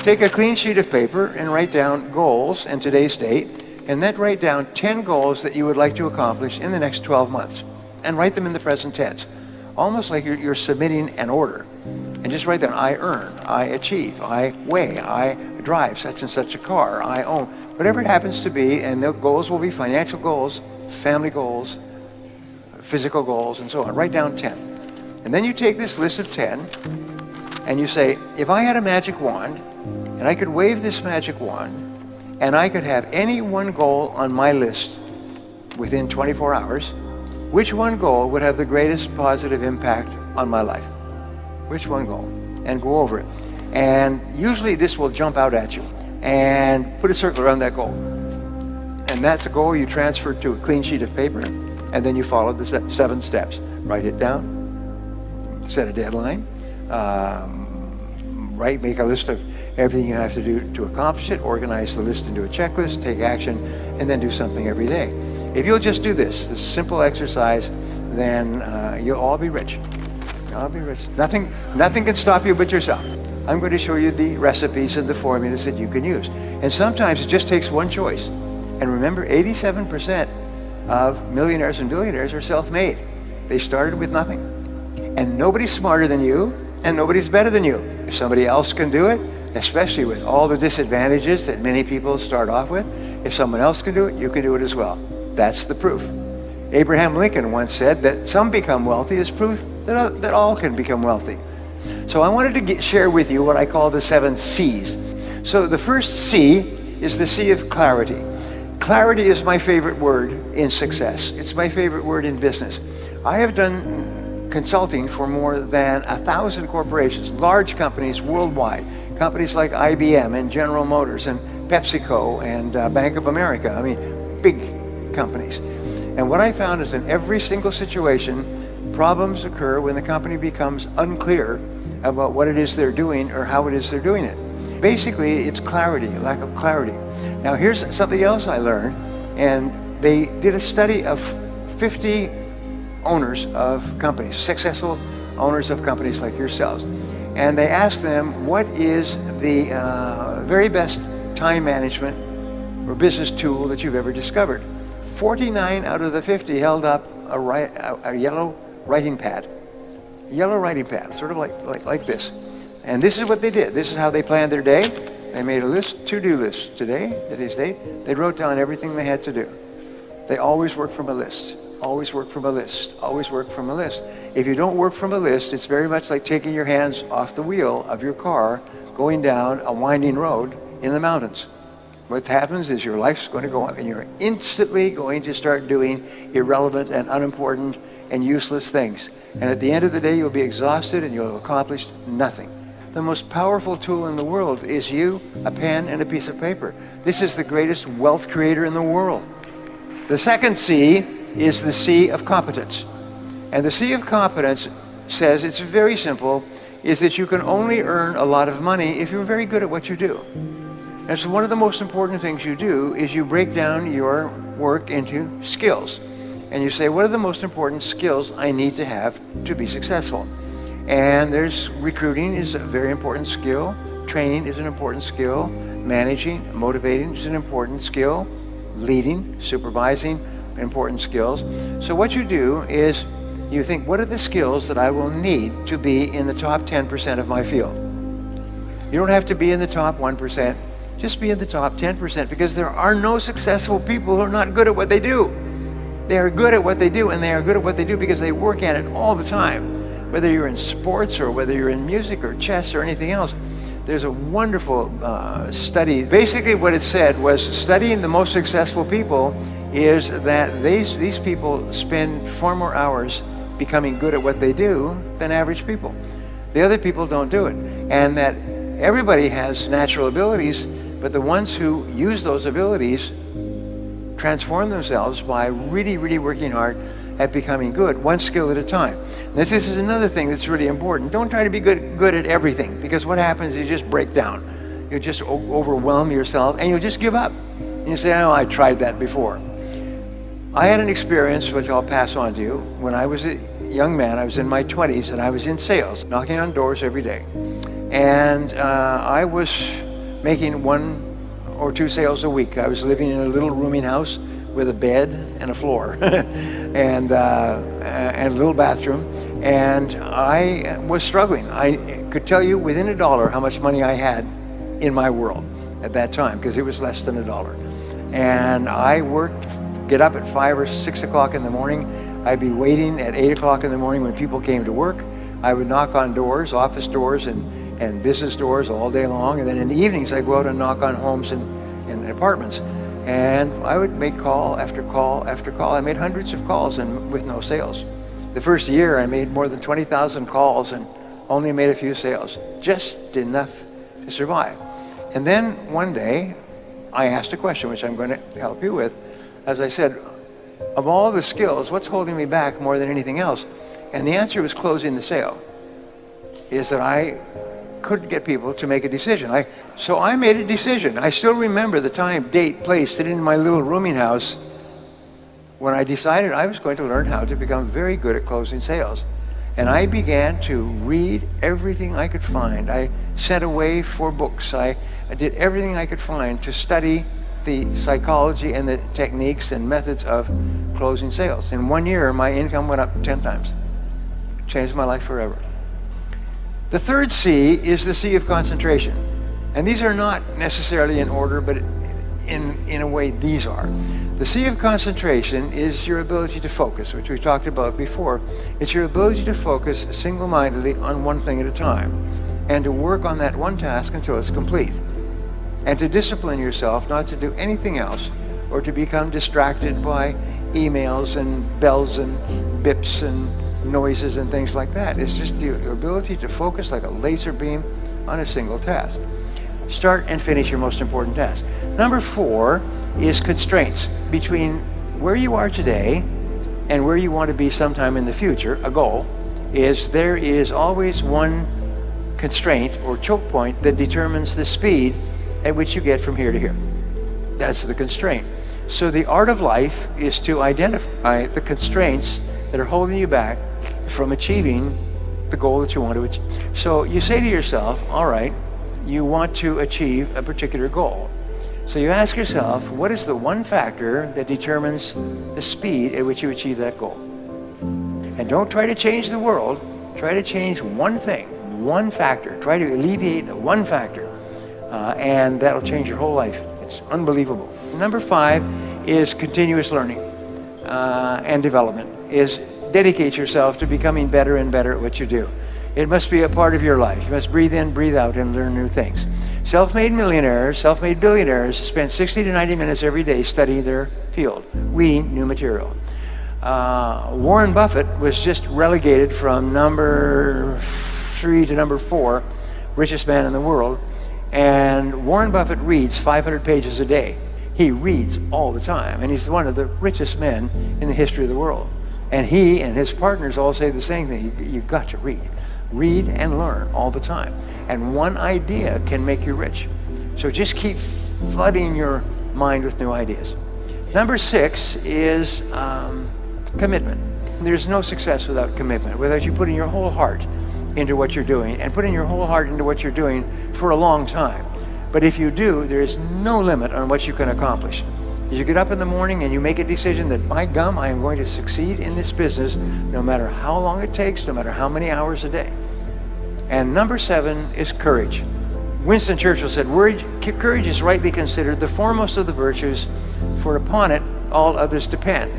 take a clean sheet of paper and write down goals and today's date, and then write down 10 goals that you would like to accomplish in the next 12 months. And write them in the present tense, almost like you're submitting an order. And just write down, I earn, I achieve, I weigh, I drive such and such a car, I own, whatever it happens to be. And the goals will be financial goals, family goals, physical goals, and so on. Write down 10. And then you take this list of 10 and you say, if I had a magic wand and I could wave this magic wand and I could have any one goal on my list within 24 hours, which one goal would have the greatest positive impact on my life? Which one goal? And go over it. And usually this will jump out at you. And put a circle around that goal. And that's a goal you transfer to a clean sheet of paper. And then you follow the 7 steps. Write it down. Set a deadline. Make a list of everything you have to do to accomplish it. Organize the list into a checklist. Take action. And then do something every day. If you'll just do this simple exercise, then you'll all be rich. I'll be rich. Nothing can stop you but yourself. I'm going to show you the recipes and the formulas that you can use. And sometimes it just takes one choice. And remember, 87% of millionaires and billionaires are self-made. They started with nothing. And nobody's smarter than you, and nobody's better than you. If somebody else can do it, especially with all the disadvantages that many people start off with, if someone else can do it, you can do it as well. That's the proof. Abraham Lincoln once said that some become wealthy as proof that all can become wealthy. So I wanted to share with you what I call the 7 C's. So the first C is the C of clarity. Clarity is my favorite word in success. It's my favorite word in business. I have done consulting for more than 1,000 corporations, large companies worldwide, companies like IBM and General Motors and PepsiCo and Bank of America. I mean, big companies. And what I found is in every single situation, problems occur when the company becomes unclear about what it is they're doing or how it is they're doing it. Basically, it's clarity, lack of clarity. Now, here's something else I learned, and they did a study of 50 owners of companies, successful owners of companies like yourselves, and they asked them, what is the very best time management or business tool that you've ever discovered? 49 out of the 50 held up a yellow writing pad. Yellow writing pad, sort of like this. And this is what they did. This is how they planned their day. They made a list, to-do list. Today's date, they wrote down everything they had to do. They always work from a list. Always work from a list. Always work from a list. If you don't work from a list, it's very much like taking your hands off the wheel of your car going down a winding road in the mountains. What happens is your life's going to go up and you're instantly going to start doing irrelevant and unimportant and useless things. And at the end of the day, you'll be exhausted and you'll have accomplished nothing. The most powerful tool in the world is you, a pen, and a piece of paper. This is the greatest wealth creator in the world. The second C is the C of competence. And the C of competence says, it's very simple, is that you can only earn a lot of money if you're very good at what you do. And so one of the most important things you do is you break down your work into skills. And you say, what are the most important skills I need to have to be successful? And there's recruiting is a very important skill. Training is an important skill. Managing, motivating is an important skill. Leading, supervising, important skills. So what you do is you think, what are the skills that I will need to be in the top 10% of my field? You don't have to be in the top 1%. Just be in the top 10%, because there are no successful people who are not good at what they do. They are good at what they do, and they are good at what they do because they work at it all the time. Whether you're in sports or whether you're in music or chess or anything else, there's a wonderful study. Basically what it said was studying the most successful people is that these people spend far more hours becoming good at what they do than average people. The other people don't do it. And that everybody has natural abilities, but the ones who use those abilities transform themselves by really, really working hard at becoming good, one skill at a time. This is another thing that's really important. Don't try to be good at everything, because what happens is you just break down. You just overwhelm yourself and you'll just give up. And you say, oh, I tried that before. I had an experience, which I'll pass on to you. When I was a young man, I was in my 20s, and I was in sales, knocking on doors every day. And I was making 1 or 2 sales a week. I was living in a little rooming house with a bed and a floor and a little bathroom, and I was struggling. I could tell you within $1 how much money I had in my world at that time, because it was less than $1. And I worked, get up at 5 or 6 o'clock in the morning. I'd be waiting at 8 o'clock in the morning when people came to work. I would knock on doors, office doors and business doors all day long. And then in the evenings, I'd go out and knock on homes and apartments. And I would make call after call after call. I made hundreds of calls and with no sales. The first year, I made more than 20,000 calls and only made a few sales. Just enough to survive. And then one day, I asked a question, which I'm going to help you with. As I said, of all the skills, what's holding me back more than anything else? And the answer was closing the sale. Is that I couldn't get people to make a decision. So I made a decision. I still remember the time, date, place, sitting in my little rooming house when I decided I was going to learn how to become very good at closing sales. And I began to read everything I could find. I sent away 4 books. I did everything I could find to study the psychology and the techniques and methods of closing sales. In 1 year, my income went up 10 times. Changed my life forever. The third C is the C of concentration. And these are not necessarily in order, but in a way these are. The C of concentration is your ability to focus, which we talked about before. It's your ability to focus single-mindedly on one thing at a time and to work on that one task until it's complete. And to discipline yourself not to do anything else or to become distracted by emails and bells and bips and noises and things like that. It's just your ability to focus like a laser beam on a single task. Start and finish your most important task. Number 4 is constraints between where you are today and where you want to be sometime in the future. A goal is there is always one constraint or choke point that determines the speed at which you get from here to here. That's the constraint. So the art of life is to identify the constraints that are holding you back from achieving the goal that you want to achieve. So you say to yourself, all right, you want to achieve a particular goal. So you ask yourself, what is the one factor that determines the speed at which you achieve that goal? And don't try to change the world. Try to change one thing, one factor. Try to alleviate the one factor. And that'll change your whole life. It's unbelievable. Number 5 is continuous learning and development. Is dedicate yourself to becoming better and better at what you do. It must be a part of your life. You must breathe in, breathe out, and learn new things. Self-made millionaires, self-made billionaires spend 60 to 90 minutes every day studying their field, reading new material. Warren Buffett was just relegated from number 3 to number 4, richest man in the world. And Warren Buffett reads 500 pages a day. He reads all the time, and he's one of the richest men in the history of the world. And he and his partners all say the same thing. You've got to read. Read and learn all the time. And one idea can make you rich. So just keep flooding your mind with new ideas. Number 6 is commitment. There's no success without commitment, without you putting your whole heart into what you're doing and putting your whole heart into what you're doing for a long time. But if you do, there is no limit on what you can accomplish. You get up in the morning and you make a decision that, by gum, I am going to succeed in this business no matter how long it takes, no matter how many hours a day. And number 7 is courage. Winston Churchill said, courage is rightly considered the foremost of the virtues, for upon it all others depend.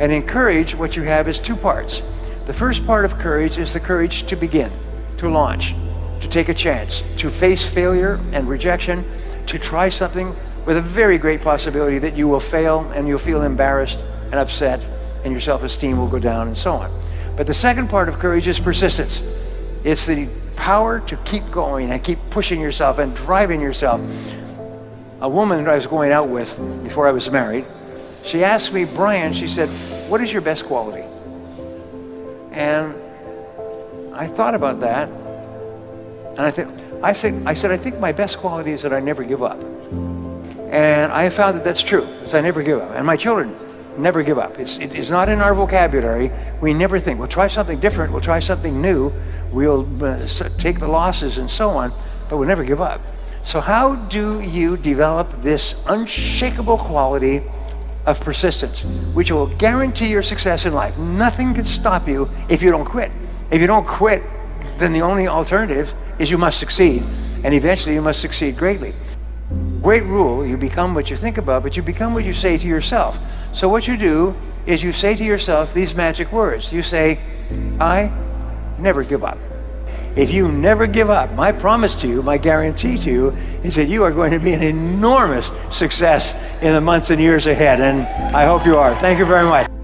And in courage, what you have is 2 parts. The first part of courage is the courage to begin, to launch, to take a chance, to face failure and rejection, to try something with a very great possibility that you will fail and you'll feel embarrassed and upset and your self-esteem will go down and so on. But the second part of courage is persistence. It's the power to keep going and keep pushing yourself and driving yourself. A woman that I was going out with before I was married, she asked me, Brian, she said, what is your best quality? And I thought about that, and I said, I think my best quality is that I never give up. And I found that that's true, because I never give up. And my children never give up. It is not in our vocabulary. We never think, we'll try something different, we'll try something new, we'll take the losses and so on, but we'll never give up. So how do you develop this unshakable quality of persistence, which will guarantee your success in life? Nothing can stop you if you don't quit. If you don't quit, then the only alternative is you must succeed, and eventually you must succeed greatly. Great rule, you become what you think about, but you become what you say to yourself. So what you do is you say to yourself these magic words. You say, I never give up. If you never give up, my promise to you, my guarantee to you, is that you are going to be an enormous success in the months and years ahead, and I hope you are. Thank you very much.